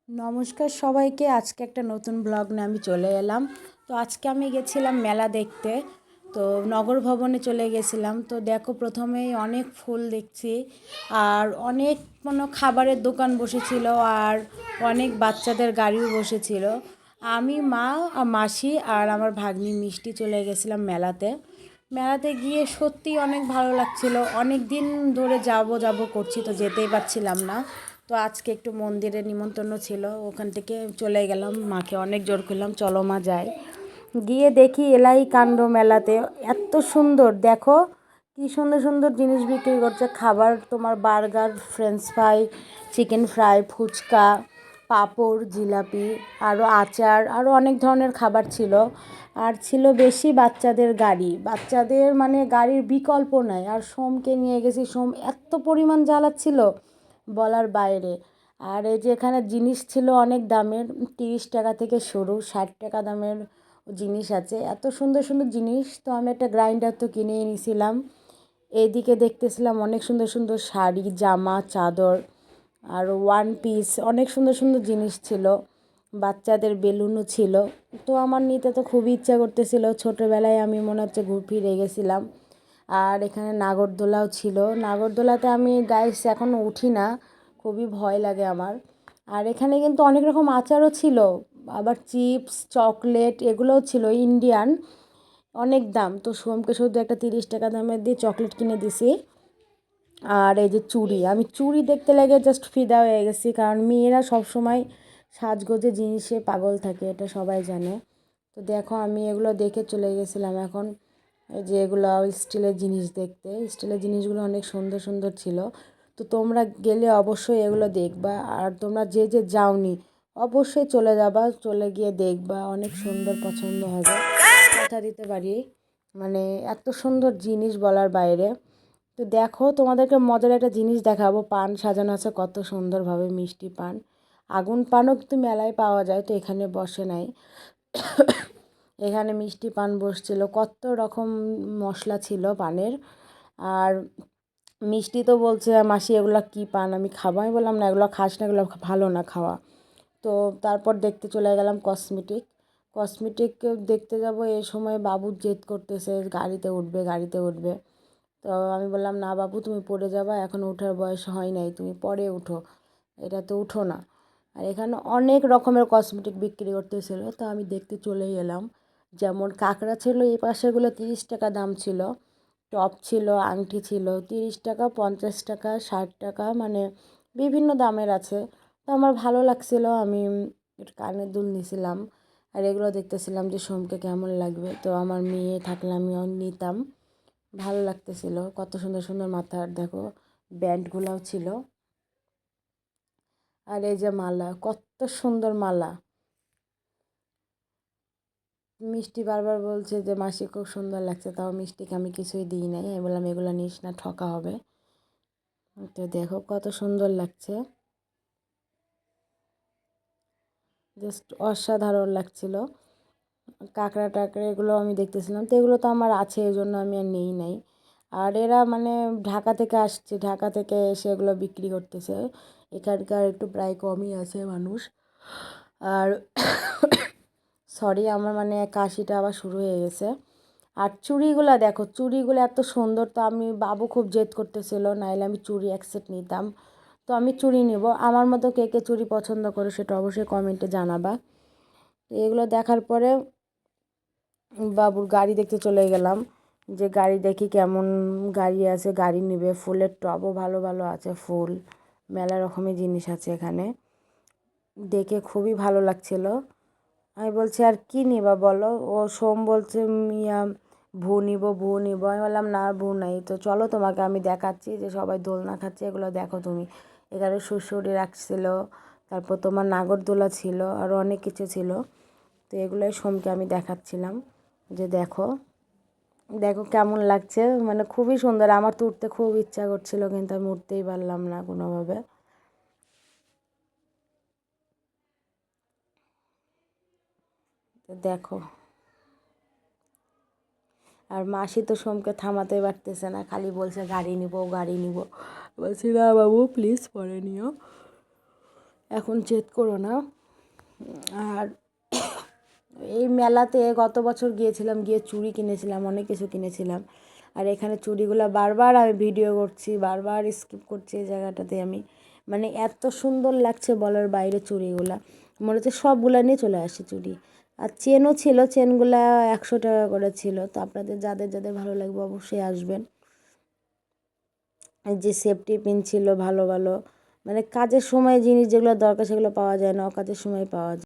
নমস্কার সবাইকে। আজকে একটা নতুন ব্লগ নিয়ে আমি চলে এলাম। তো আজকে আমি গেছিলাম মেলা দেখতে। তো নগর ভবনে চলে গেছিলাম। তো দেখো, প্রথমেই অনেক ফুল দেখছি, আর অনেক খাবারের দোকান বসেছিল, আর অনেক বাচ্চাদের গাড়িও বসেছিল। আমি, মা, মাসি আর আমার ভাগ্নি মিষ্টি চলে গেছিলাম মেলাতে। মেলাতে গিয়ে সত্যি অনেক ভালো লাগছিল। অনেক দিন ধরে যাব যাব করছি, তো যেতেই পারছিলাম না। তো আজকে একটু মন্দিরে নিমন্ত্রণ ছিল, ওখান থেকে চলে গেলাম। মাকে অনেক জোর করলাম, চলো মা যাই। গিয়ে দেখি এলাই কাণ্ড মেলাতে। এত সুন্দর, দেখো কি সুন্দর সুন্দর জিনিস বিক্রি করছে। খাবার, তোমার burger, french fry, chicken fry, fuchka, papad, jalebi, আরও আচার, আরও অনেক ধরনের খাবার ছিল। আর ছিল বেশি বাচ্চাদের গাড়ি, বাচ্চাদের গাড়ির বিকল্প নাই। আর সোমকে নিয়ে গেছি, সোম এত পরিমাণ জ্বালাচ্ছিল বলার বাইরে। আর এই যে এখানে জিনিস ছিল অনেক দামের, 30 টাকা থেকে শুরু, 60 টাকা দামের জিনিস আছে। এত সুন্দর সুন্দর জিনিস। তো আমি একটা গ্রাইন্ডার তো কিনেই নিয়েছিলাম। এইদিকে দেখতেছিলাম অনেক সুন্দর সুন্দর শাড়ি, জামা, চাদর, আর ওয়ান পিস, অনেক সুন্দর সুন্দর জিনিস ছিল। বাচ্চাদের বেলুনও ছিল। তো আমার নিতে তো খুবই ইচ্ছা করতেছিল। ছোটোবেলায় আমি মনে হচ্ছে ফিরে গেছিলাম। আর এখানে নাগরদোলাও ছিল। নাগরদোলাতে আমি গাইস এখনও উঠি না, খুবই ভয় লাগে আমার। আর এখানে কিন্তু অনেক রকম আচারও ছিল, আবার চিপস, চকলেট এগুলোও ছিল ইন্ডিয়ান। অনেক দাম। তো সোমকে শুধু একটা 30 টাকা দামের দিয়ে চকলেট কিনে দিছি। আর এই যে চুড়ি, আমি চুড়ি দেখতে লেগে জাস্ট ফিদা হয়ে গেছি, কারণ মেয়েরা সবসময় সাজগোজে জিনিসে পাগল থাকে, এটা সবাই জানে। তো দেখো, আমি এগুলো দেখে চলে গেছিলাম এখন এই যে এগুলো স্টিলের জিনিস দেখতে। স্টিলের জিনিসগুলো অনেক সুন্দর সুন্দর ছিল। তো তোমরা গেলে অবশ্যই এগুলো দেখবা, আর তোমরা যে যে যাওনি অবশ্যই চলে যাবা, চলে গিয়ে দেখবা, অনেক সুন্দর পছন্দ হবে, কথা দিতে পারি। এত সুন্দর জিনিস বলার বাইরে। তো দেখো, তোমাদেরকে মজার একটা জিনিস দেখাবো। পান সাজানো আছে কত সুন্দরভাবে, মিষ্টি পান। আগুন পানও কিন্তু মেলায় পাওয়া যায়, তো এখানে বসে নাই। এখানে মিষ্টি পান বসছিল, কত রকম মশলা ছিল পানের। আর মিষ্টি তো বলছে, মাসি এগুলো কী পান, আমি খাবো? আমি বললাম না, এগুলো খাস না, এগুলো ভালো না খাওয়া। তো তারপর দেখতে চলে গেলাম কসমেটিক। কসমেটিক দেখতে যাব, এই সময় বাবু জেদ করতেছে গাড়িতে উঠবে, গাড়িতে উঠবে। তো আমি বললাম, না বাবু, তুমি পড়ে যাবা, এখন ওঠার বয়স হয় নাই, তুমি পরে উঠো, এটা তো উঠো না। আর এখানে অনেক রকমের কসমেটিক বিক্রি করতেছিল, তো আমি দেখতে চলে গেলাম। যেমন কাঁকড়া ছিল, এই পাশেগুলো 30 টাকা দাম ছিল। টপ ছিল, আংটি ছিল 30 টাকা, 50 টাকা, 60 টাকা, বিভিন্ন দামের আছে। তো আমার ভালো লাগছিল, আমি কানের দুল নিছিলাম। আর এগুলো দেখতেছিলাম যে সোমকে কেমন লাগবে। তো আমার মেয়ে থাকলে আমিও নিতাম, ভালো লাগতেছিল। কত সুন্দর সুন্দর মাথার দেখো ব্যান্ডগুলোও ছিল। আর এই যে মালা, কত সুন্দর মালা। মিষ্টি বারবার বলছে যে মাসি খুব সুন্দর লাগছে, তাও মিষ্টিকে আমি কিছুই দিই নাই। আমি বললাম এগুলো নিস না, ঠকা হবে। তো দেখো কত সুন্দর লাগছে, জাস্ট অসাধারণ লাগছিল। কাঁকড়া টাকড়া এগুলো আমি দেখতেছিলাম, তো এগুলো তো আমার আছে, এই জন্য আমি আর নেই নাই। আর এরা ঢাকা থেকে আসছে, ঢাকা থেকে এসে এগুলো বিক্রি করতেছে। এখানকার একটু প্রায় কমই আছে মানুষ। আর সরি, আমার কাশিটা আবার শুরু হয়ে গেছে। আর চুড়িগুলো দেখো, চুড়িগুলো এত সুন্দর। তো আমি, বাবু খুব জেদ করতেছিল, নাইলে আমি চুড়ি এক সেট নিতাম। তো আমি চুড়ি নেব। আমার মতো কে কে চুড়ি পছন্দ করে সেটা অবশ্যই কমেন্টে জানাবা। তো এগুলো দেখার পরে বাবুর গাড়ি দেখতে চলে গেলাম, যে গাড়ি দেখি কেমন গাড়ি আছে, গাড়ি নেবে। ফুলের টবও ভালো ভালো আছে, ফুল, মেলা রকমের জিনিস আছে এখানে। দেখে খুবই ভালো লাগছিল। আমি বলছি, আর কি নিবা বলো? ও সোম বলছে, মিয়া ভু নিব, ভু নিব। আমি বললাম না, ভু নাই। তো চলো, তোমাকে আমি দেখাচ্ছি যে সবাই দোলনা খাচ্ছে, এগুলো দেখো তুমি। এখানে সুড়সুড়ি রাখছিল, তারপর তোমার নাগরদোলা ছিল, আরও অনেক কিছু ছিল। তো এগুলোই সোমকে আমি দেখাচ্ছিলাম, যে দেখো, দেখো কেমন লাগছে। খুবই সুন্দর। আমার তো উঠতে খুব ইচ্ছা করছিল, কিন্তু আমি উঠতেই পারলাম না কোনোভাবে। তো দেখো, আর মাসি তো সোমকে থামাতে পারতেছে না, খালি বলছে গাড়ি নিব, গাড়ি নিব। বলছি না বাবু, প্লিজ পরে নিও। এখন জেদ করো না। আর এই মেলাতে গত বছর গিয়েছিলাম, গিয়ে চুড়ি কিনেছিলাম, অনেক কিছু কিনেছিলাম। আর এখানে চুড়িগুলো বারবার আমি ভিডিও করছি, বারবার স্কিপ করছি এই জায়গাটাতে আমি, মানে এত সুন্দর লাগছে বলার বাইরে চুড়িগুলা, মনে হচ্ছে সবগুলা নিয়ে চলে আসি চুড়ি। আর চেনও ছিল, চেনগুলা 100 টাকা করে ছিল। তো আপনাদের যাদের যাদের ভালো লাগবে অবশ্যই আসবেন। যে সেফটি পিন ছিল ভালো ভালো, মানে কাজের সময় জিনিস যেগুলো দরকার সেগুলো পাওয়া যায় না, অকাজের সময় পাওয়া যায়।